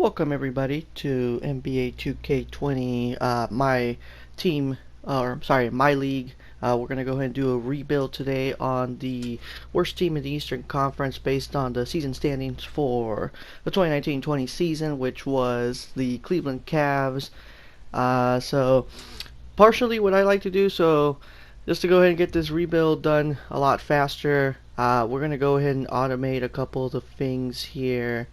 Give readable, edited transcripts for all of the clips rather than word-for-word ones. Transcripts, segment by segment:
Welcome everybody to NBA 2K20, my team, or sorry, my league. We're gonna go ahead and do a rebuild today on the worst team in the Eastern Conference based on the season standings for the 2019-20 season, which was the Cleveland Cavs. So partially what I like to do, so just to go ahead and get this rebuild done a lot faster, we're gonna go ahead and automate a couple of the things here.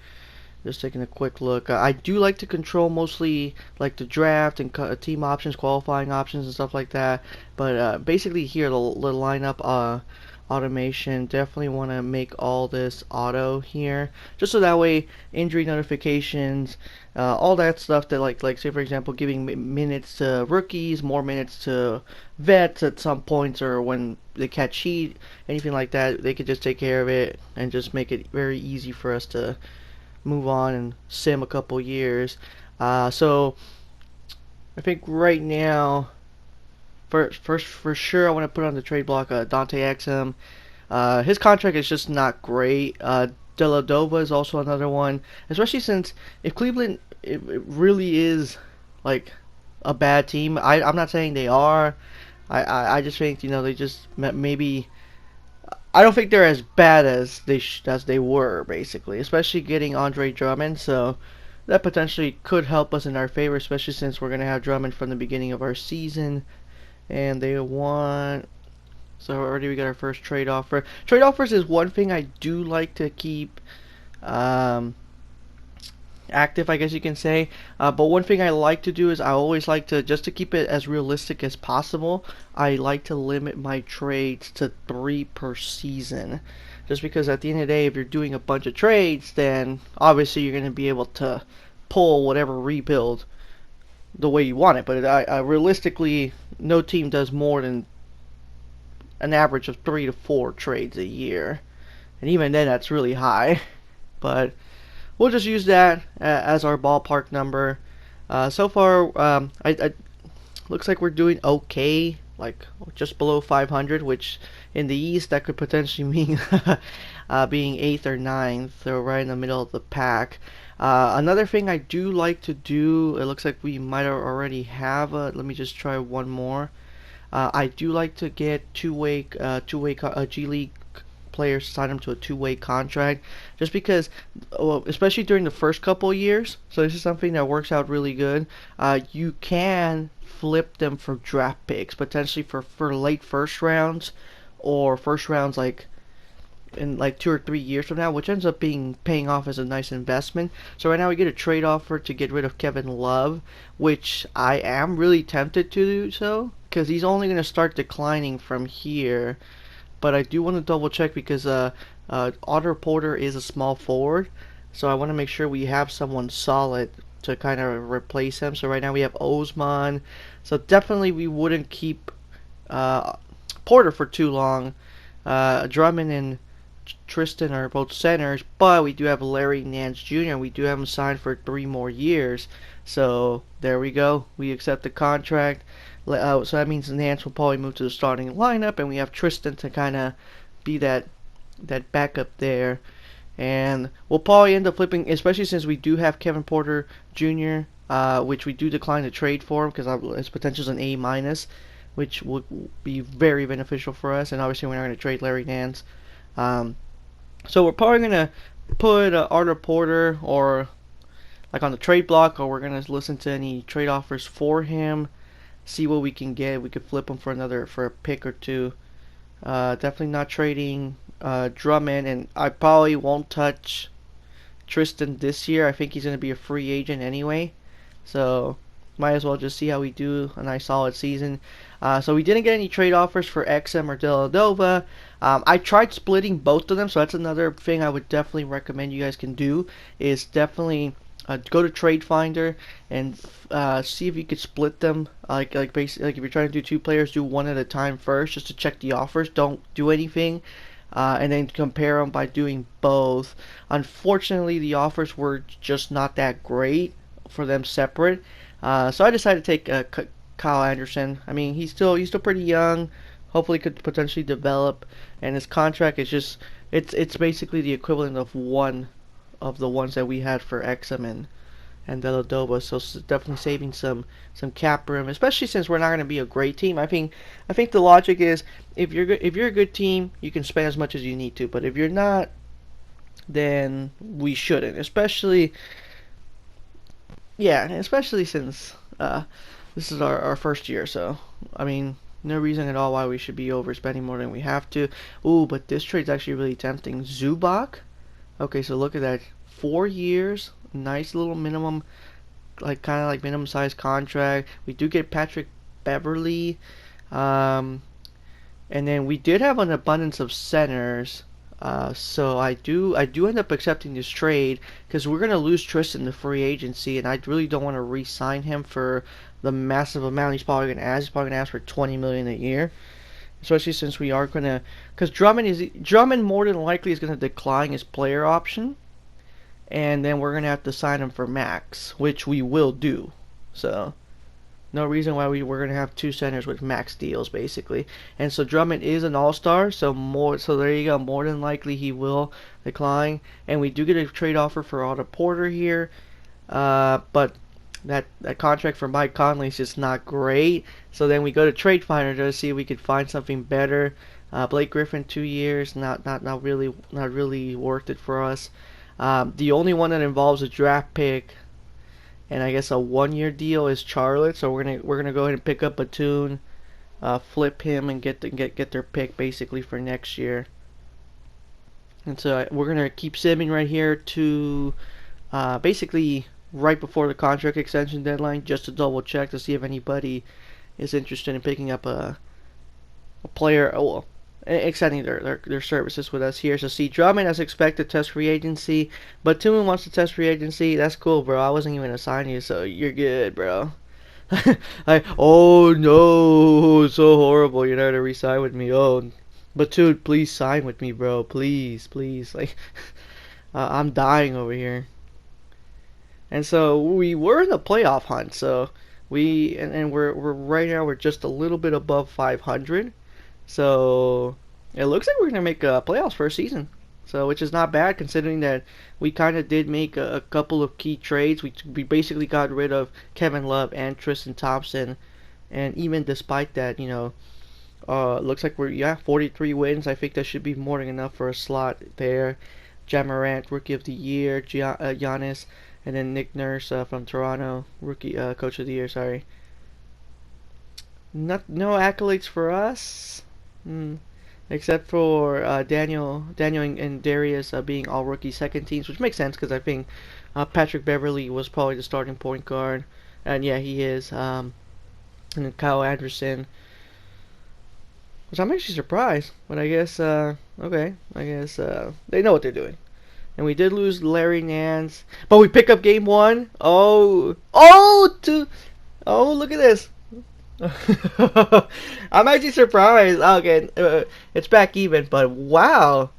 Just taking a quick look. I do like to control mostly like the draft and team options, qualifying options, and stuff like that. But basically here, the lineup automation, definitely want to make all this auto here, just so that way injury notifications, all that stuff that like say for example giving minutes to rookies, more minutes to vets at some points, or when they catch heat, anything like that, they could just take care of it and just make it very easy for us to move on and sim a couple years. So I think right now, first for sure, I want to put on the trade block Dante Exum. His contract is just not great. Deladova is also another one, especially since if Cleveland it really is like a bad team. I'm not saying they are. I just think they just maybe I don't think they're as bad as they were, basically, especially getting Andre Drummond. So that potentially could help us in our favor, especially since we're gonna have Drummond from the beginning of our season, and they want. So already we got our first trade offer. Trade offers is one thing I do like to keep active, I guess you can say. But one thing I like to do is I always like to, just to keep it as realistic as possible, I like to limit my trades to 3 per season. Just because at the end of the day, if you're doing a bunch of trades, then obviously you're going to be able to pull whatever rebuild the way you want it. But realistically, no team does more than an average of 3 to 4 trades a year. And even then, that's really high. But we'll just use that as our ballpark number. So far, I looks like we're doing okay, like just below 500, which in the East that could potentially mean being 8th or 9th, or right in the middle of the pack. Another thing I do like to do, it looks like we might already have let me just try one more. I do like to get two-way G League players, sign them to a two-way contract, just because, well, especially during the first couple of years. So this is something that works out really good. You can flip them for draft picks, potentially for late first rounds, or first rounds like in like 2 or 3 years from now, which ends up paying off as a nice investment. So right now we get a trade offer to get rid of Kevin Love, which I am really tempted to do so, because he's only going to start declining from here. But I do want to double check because Otto Porter is a small forward, so I want to make sure we have someone solid to kind of replace him. So right now we have Osman, so definitely we wouldn't keep Porter for too long. Drummond and Tristan are both centers, but we do have Larry Nance Jr. We do have him signed for 3 more years. So there we go. We accept the contract. So that means Nance will probably move to the starting lineup, and we have Tristan to kind of be that backup there. And we'll probably end up flipping, especially since we do have Kevin Porter Jr., which we do decline to trade for him because his potential is an A minus, which would be very beneficial for us. And obviously we're not going to trade Larry Nance. So we're probably going to put Arthur Porter or like on the trade block, or we're going to listen to any trade offers for him, see what we can get. We could flip him for a pick or two. Definitely not trading Drummond, and I probably won't touch Tristan this year. I think he's going to be a free agent anyway, so might as well just see how we do. A nice solid season. So we didn't get any trade offers for XM or Deladova. I tried splitting both of them, so that's another thing I would definitely recommend you guys can do, is definitely go to Trade Finder and see if you could split them. Basically, like if you're trying to do 2 players, do one at a time first, just to check the offers. Don't do anything, and then compare them by doing both. Unfortunately, the offers were just not that great for them separate. So I decided to take Kyle Anderson. I mean, he's still pretty young. Hopefully, could potentially develop, and his contract is just it's basically the equivalent of one of the ones that we had for Exum and Dellavedova. So definitely saving some cap room, especially since we're not going to be a great team. I think the logic is if you're a good team, you can spend as much as you need to. But if you're not, then we shouldn't. Especially since this is our first year. So I mean, no reason at all why we should be overspending more than we have to. Ooh, but this trade's actually really tempting. Zubac. Okay, so look at that. 4 years, nice little minimum, like kind of like minimum size contract. We do get Patrick Beverly, um, and then we did have an abundance of centers. So I do end up accepting this trade because we're gonna lose Tristan to free agency, and I really don't want to re-sign him for the massive amount he's probably gonna ask. He's probably gonna ask for 20 million a year, especially since we are gonna, because Drummond more than likely is gonna decline his player option, and then we're gonna have to sign him for max, which we will do. So no reason why we're gonna have two centers with max deals basically. And so Drummond is an all-star, so there you go. More than likely he will decline, and we do get a trade offer for Otto Porter here, but that contract for Mike Conley is just not great. So then we go to Trade Finder to see if we could find something better. Blake Griffin, 2 years, not really worth it for us. The only one that involves a draft pick and I guess a 1 year deal is Charlotte. So we're gonna go ahead and pick up Batum, flip him, and get their pick basically for next year. And so we're gonna keep simming right here to basically right before the contract extension deadline, just to double check to see if anybody is interested in picking up a player. Well, extending their services with us here. So see, Drummond as expected test free agency, but Batum wants to test free agency. That's cool, bro. I wasn't even gonna sign you, so you're good, bro. Oh no, so horrible. You're not gonna re-sign with me. Oh, Batum, please sign with me, bro. Please, please. Like, I'm dying over here. And so we were in the playoff hunt. So we're right now we're just a little bit above 500. So it looks like we're gonna make playoffs first season. So which is not bad considering that we kind of did make a couple of key trades. We basically got rid of Kevin Love and Tristan Thompson, and even despite that, looks like we're 43 wins. I think that should be more than enough for a slot there. Ja Morant, Rookie of the Year, Giannis, and then Nick Nurse from Toronto, Rookie Coach of the Year. Sorry. No accolades for us. Except for Daniel and Darius being all rookie second teams, which makes sense because I think Patrick Beverly was probably the starting point guard, and yeah, he is. And then Kyle Anderson, which I'm actually surprised, but I guess okay, I guess they know what they're doing. And we did lose Larry Nance, but we pick up game one. Oh, look at this. I'm actually surprised. Okay, it's back even, but wow,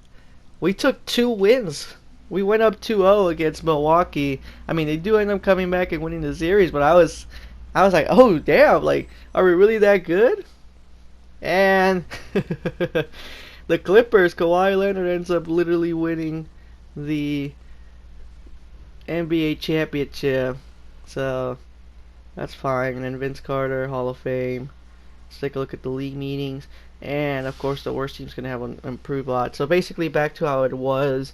we took 2 wins. We went up 2-0 against Milwaukee. I mean, they do end up coming back and winning the series, but I was like, oh damn, like, are we really that good? And the Clippers, Kawhi Leonard ends up literally winning the NBA championship. So that's fine. And then Vince Carter, Hall of Fame. Let's take a look at the league meetings. And, of course, the worst team's going to have an improved lot. So, basically, back to how it was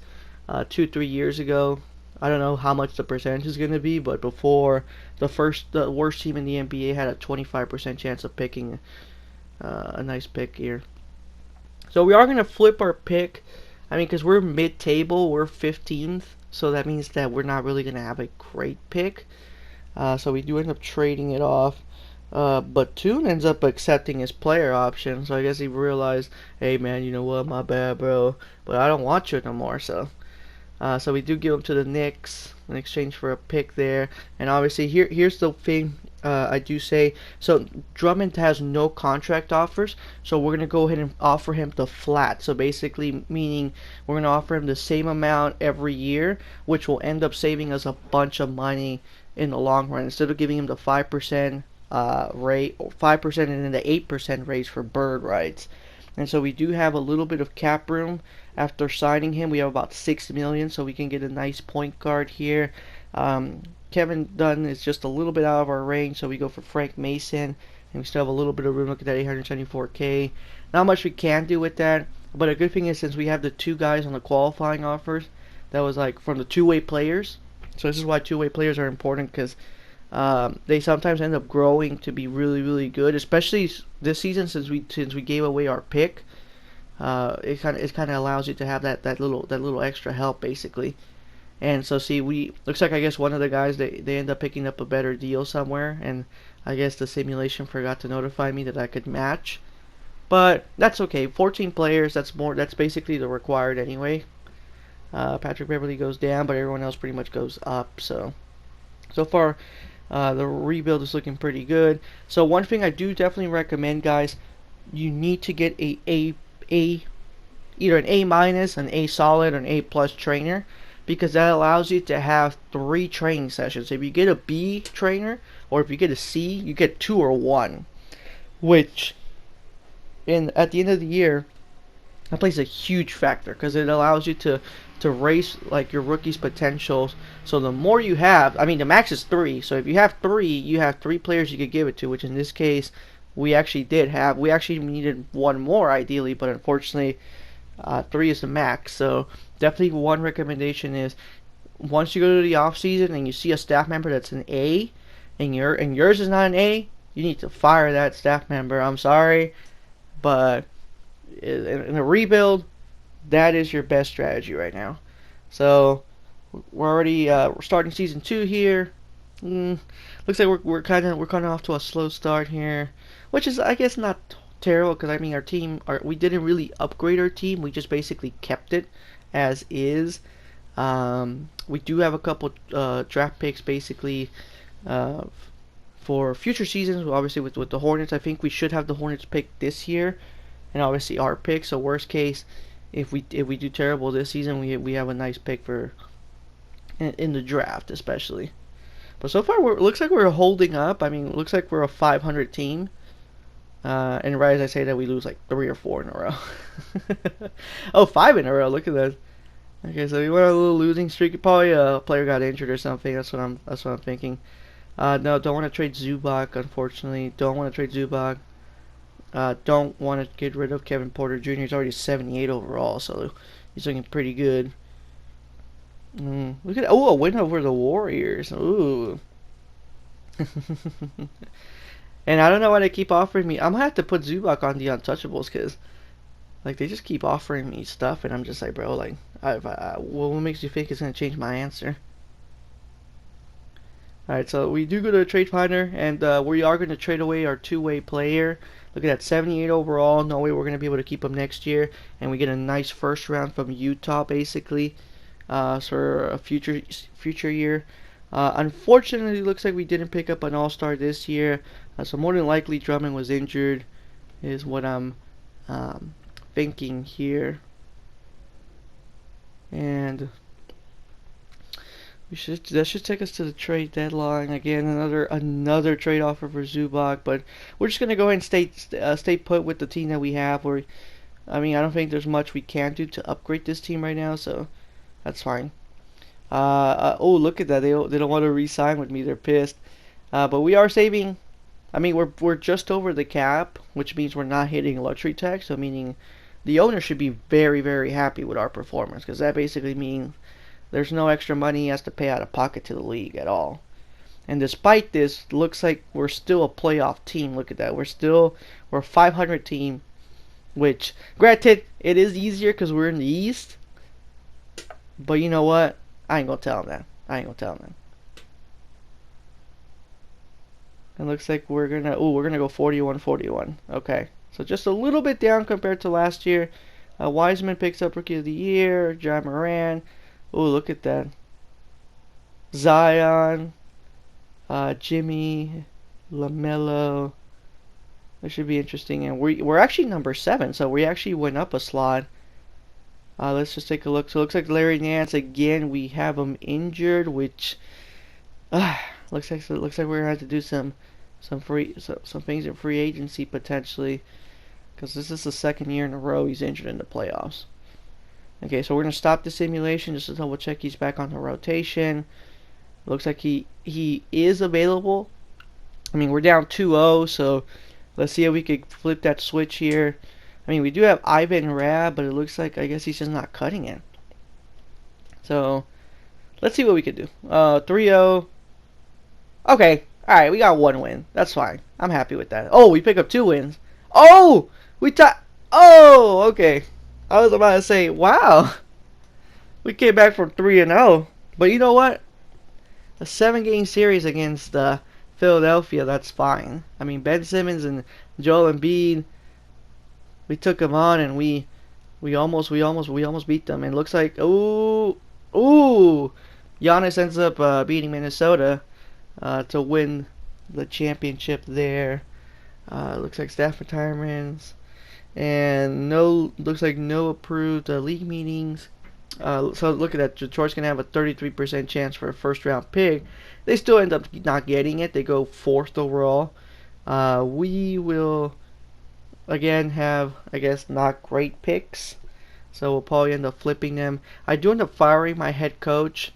2-3 years ago. I don't know how much the percentage is going to be, but before, the worst team in the NBA had a 25% chance of picking a nice pick here. So, we are going to flip our pick. I mean, because we're mid-table, we're 15th. So, that means that we're not really going to have a great pick. So we do end up trading it off. But Toon ends up accepting his player option. So I guess he realized, hey man, you know what, my bad, bro. But I don't want you no more. So we do give him to the Knicks in exchange for a pick there. And obviously here's the thing I do say. So Drummond has no contract offers. So we're going to go ahead and offer him the flat. So basically meaning we're going to offer him the same amount every year, which will end up saving us a bunch of money in the long run. Instead of giving him the 5% rate, or 5% and then the 8% raise for bird rights. And so we do have a little bit of cap room after signing him. We have about $6 million, so we can get a nice point guard here. Kevin Dunn is just a little bit out of our range, so we go for Frank Mason, and we still have a little bit of room. Look at that 874K. Not much we can do with that, but a good thing is since we have the two guys on the qualifying offers, that was like from the two-way players. So this is why two-way players are important because they sometimes end up growing to be really, really good, especially this season since we gave away our pick. It kind of allows you to have that little extra help basically. And so see, we looks like I guess one of the guys they end up picking up a better deal somewhere, and I guess the simulation forgot to notify me that I could match. But that's okay. 14 players, that's basically the required anyway. Patrick Beverly goes down, but everyone else pretty much goes up. So far, the rebuild is looking pretty good. So one thing I do definitely recommend, guys, you need to get either an A minus, an A solid, or an A plus trainer, because that allows you to have 3 training sessions. If you get a B trainer or if you get a C, you get 2 or 1, which at the end of the year that plays a huge factor because it allows you to raise like your rookie's potentials. So the more you have, I mean the max is 3. So if you have 3, you have 3 players you could give it to, which in this case we actually did have. We actually needed 1 more ideally, but unfortunately 3 is the max. So definitely one recommendation is once you go to the off season and you see a staff member that's an A and yours is not an A, you need to fire that staff member. I'm sorry, but in a rebuild, that is your best strategy right now. So we're starting season 2 here. Looks like we're kind of off to a slow start here, which is I guess not terrible because I mean we didn't really upgrade our team. We just basically kept it as is. We do have a couple draft picks basically for future seasons. Obviously with the Hornets, I think we should have the Hornets pick this year, and obviously our pick. So worst case, if we do terrible this season, we have a nice pick for in the draft especially. But so far it looks like we're holding up. I mean, it looks like we're a 500 team. And right as I say that, we lose like 3 or 4 in a row. Oh, 5 in a row. Look at that. Okay, so we went on a little losing streak. Probably a player got injured or something. That's what I'm thinking. No, don't want to trade Zubac. Unfortunately, don't want to trade Zubac. Don't want to get rid of Kevin Porter Jr. He's already 78 overall, so he's looking pretty good. Look at a win over the Warriors. Ooh. And I don't know why they keep offering me. I'm gonna have to put Zubac on the untouchables because, like, they just keep offering me stuff, and I'm just like, bro, like, what makes you think it's gonna change my answer? All right, so we do go to a trade finder, and we are gonna trade away our two-way player. Look at that, 78 overall. No way we're gonna be able to keep him next year, and we get a nice first round from Utah, basically, for a future year. Unfortunately, it looks like we didn't pick up an all-star this year. So more than likely Drummond was injured is what I'm thinking here. And that should take us to the trade deadline. Again, another trade offer for Zubac, but we're just gonna go ahead and stay put with the team that we have. I mean, I don't think there's much we can do to upgrade this team right now, so that's fine. Oh, look at that! They don't want to re-sign with me. They're pissed. But we are saving. I mean, we're just over the cap, which means we're not hitting luxury tax. So meaning, the owner should be very, very happy with our performance, because that basically means there's no extra money he has to pay out of pocket to the league at all. And despite this, looks like we're still a playoff team. Look at that. We're a 500 team, which granted it is easier because we're in the East. But you know what? I ain't gonna tell him that. It looks like we're gonna go 41-41. Okay, so just a little bit down compared to last year. Wiseman picks up Rookie of the Year. John Moran. Oh, look at that. Zion, Jimmy, LaMelo. This should be interesting. And we're actually number 7, so we actually went up a slot. Let's just take a look. So it looks like Larry Nance again. We have him injured, which looks like we're gonna have to do some things in free agency potentially, because this is the second year in a row he's injured in the playoffs. Okay, so we're gonna stop the simulation just to double check he's back on the rotation. Looks like he is available. I mean, we're down 2-0, so let's see if we could flip that switch here. I mean, we do have Ivan Rab, but it looks like I guess he's just not cutting it. So let's see what we could do. 3-0. Okay. All right, we got 1 win. That's fine. I'm happy with that. Oh, we pick up 2 wins. Oh, we tie. Oh, okay. I was about to say, wow, we came back from 3-0. But you know what? A 7-game series against Philadelphia, that's fine. I mean, Ben Simmons and Joel Embiid, we took them on and we almost beat them. And it looks like Giannis ends up beating Minnesota to win the championship there. Looks like staff retirements and looks like no approved league meetings. So look at that. Detroit's gonna have a 33% chance for a first round pick. They still end up not getting it. They go 4th overall. We will again have, I guess, not great picks. So we'll probably end up flipping them. I do end up firing my head coach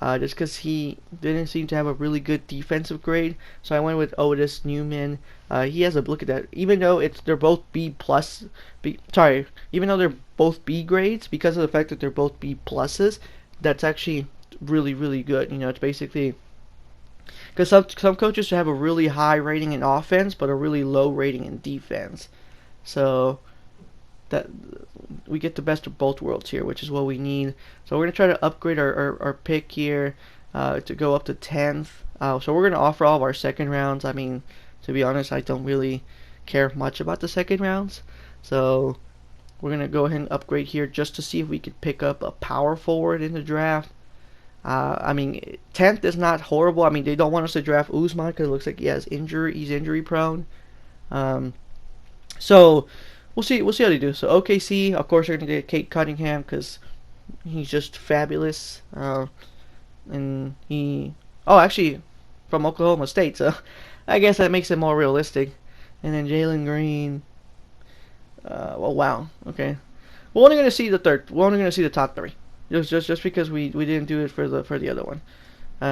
just because he didn't seem to have a really good defensive grade. So I went with Otis Newman. He has a look at that. Even though they're both even though they're both B grades, because of the fact that they're both B pluses, that's actually really really good. You know, it's basically because some coaches have a really high rating in offense but a really low rating in defense. So that we get the best of both worlds here, which is what we need. So we're going to try to upgrade our pick here to go up to 10th. So we're going to offer all of our second rounds. I mean, to be honest, I don't really care much about the second rounds. So we're going to go ahead and upgrade here just to see if we could pick up a power forward in the draft. I mean, 10th is not horrible. I mean, they don't want us to draft Usman because it looks like he's injury prone. So we'll see how they do. So OKC, of course, they're gonna get Kate Cunningham because he's just fabulous. And actually, from Oklahoma State, so I guess that makes it more realistic. And then Jalen Green. Oh wow. Okay. We're only gonna see the third. We're only gonna see the top 3. Just because we didn't do it for the other one.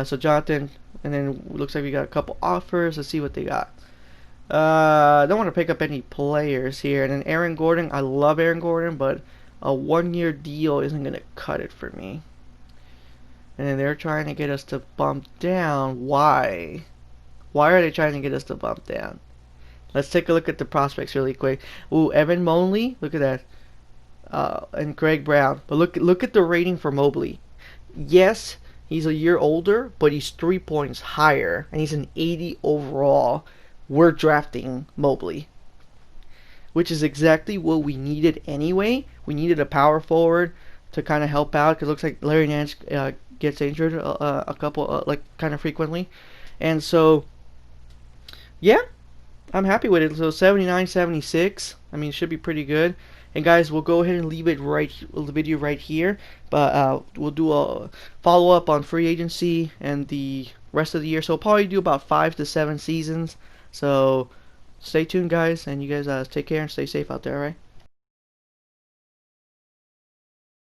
So Jonathan, and then looks like we got a couple offers. Let's see what they got. I don't want to pick up any players here. And then Aaron Gordon, I love Aaron Gordon, but a 1-year deal isn't going to cut it for me. And then they're trying to get us to bump down. Why? Why are they trying to get us to bump down? Let's take a look at the prospects really quick. Ooh, Evan Mobley, look at that. And Greg Brown. But look at the rating for Mobley. Yes, he's a year older, but he's 3 points higher, and he's an 80 overall. We're drafting Mobley, which is exactly what we needed anyway. We needed a power forward to kind of help out because it looks like Larry Nance gets injured a couple kind of frequently, and so yeah, I'm happy with it. So 79-76. I mean, it should be pretty good. And guys, we'll go ahead and leave it the video right here. But we'll do a follow up on free agency and the rest of the year. So we'll probably do about 5 to 7 seasons. So stay tuned, guys, and you guys take care and stay safe out there, alright?